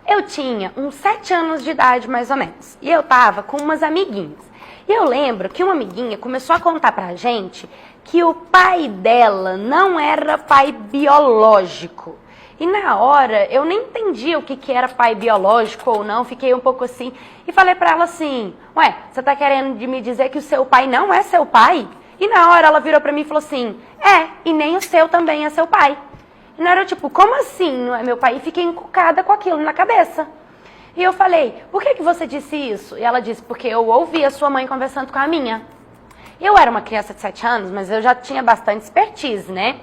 Eu tinha uns 7 anos de idade, mais ou menos, e eu tava com umas amiguinhas. E eu lembro que uma amiguinha começou a contar pra gente que o pai dela não era pai biológico. E na hora, eu nem entendia o que era pai biológico ou não, fiquei um pouco assim, e falei pra ela assim, ué, você tá querendo me dizer que o seu pai não é seu pai? E na hora ela virou pra mim e falou assim, e nem o seu também é seu pai. E na hora eu tipo, como assim não é meu pai? E fiquei encucada com aquilo na cabeça. E eu falei, por que você disse isso? E ela disse, porque eu ouvi a sua mãe conversando com a minha. Eu era uma criança de 7 anos, mas eu já tinha bastante expertise, né?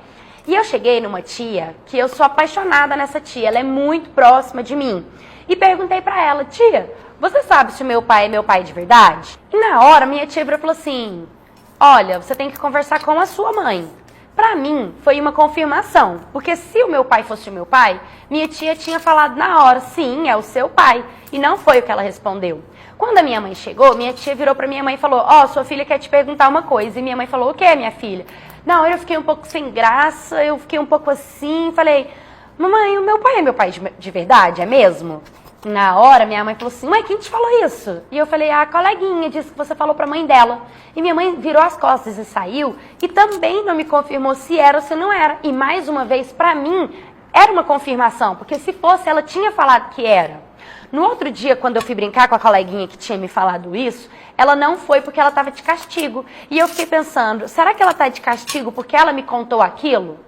E eu cheguei numa tia, que eu sou apaixonada nessa tia, ela é muito próxima de mim. E perguntei pra ela, tia, você sabe se o meu pai é meu pai de verdade? E na hora, minha tia falou assim, olha, você tem que conversar com a sua mãe. Pra mim, foi uma confirmação, porque se o meu pai fosse o meu pai, minha tia tinha falado na hora, sim, é o seu pai, e não foi o que ela respondeu. Quando a minha mãe chegou, minha tia virou pra minha mãe e falou, sua filha quer te perguntar uma coisa, e minha mãe falou, o que, minha filha? Não, eu fiquei um pouco sem graça, eu fiquei um pouco assim, falei, mamãe, o meu pai é meu pai de verdade, é mesmo? Na hora, minha mãe falou assim, mãe, quem te falou isso? E eu falei, a coleguinha disse que você falou pra mãe dela. E minha mãe virou as costas e saiu, e também não me confirmou se era ou se não era. E mais uma vez, pra mim, era uma confirmação, porque se fosse, ela tinha falado que era. No outro dia, quando eu fui brincar com a coleguinha que tinha me falado isso, ela não foi porque ela estava de castigo. E eu fiquei pensando, será que ela está de castigo porque ela me contou aquilo?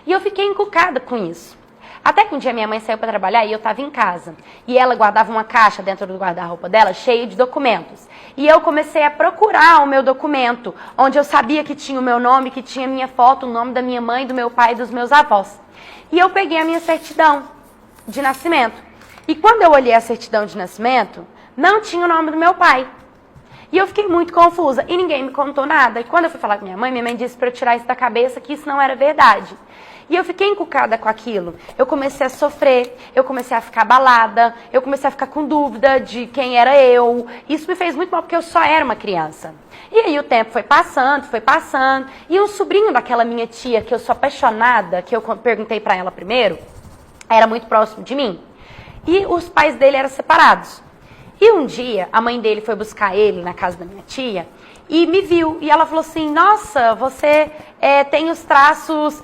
E eu fiquei encucada com isso. Até que um dia minha mãe saiu para trabalhar e eu estava em casa. E ela guardava uma caixa dentro do guarda-roupa dela, cheia de documentos. E eu comecei a procurar o meu documento, onde eu sabia que tinha o meu nome, que tinha minha foto, o nome da minha mãe, do meu pai e dos meus avós. E eu peguei a minha certidão de nascimento. E quando eu olhei a certidão de nascimento, não tinha o nome do meu pai. E eu fiquei muito confusa e ninguém me contou nada. E quando eu fui falar com minha mãe disse para eu tirar isso da cabeça, que isso não era verdade. E eu fiquei encucada com aquilo. Eu comecei a sofrer, eu comecei a ficar abalada, eu comecei a ficar com dúvida de quem era eu. Isso me fez muito mal porque eu só era uma criança. E aí o tempo foi passando. E um sobrinho daquela minha tia, que eu sou apaixonada, que eu perguntei para ela primeiro, era muito próximo de mim. E os pais dele eram separados. E um dia, a mãe dele foi buscar ele na casa da minha tia e me viu. E ela falou assim, nossa, você tem os traços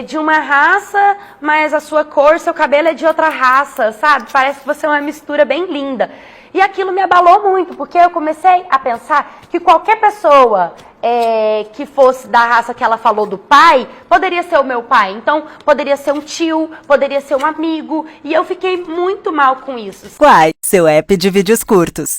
de uma raça, mas a sua cor, seu cabelo é de outra raça, sabe? Parece que você é uma mistura bem linda. E aquilo me abalou muito, porque eu comecei a pensar que qualquer pessoa que fosse da raça que ela falou do pai, poderia ser o meu pai. Então, poderia ser um tio, poderia ser um amigo. E eu fiquei muito mal com isso. Quai, seu app de vídeos curtos.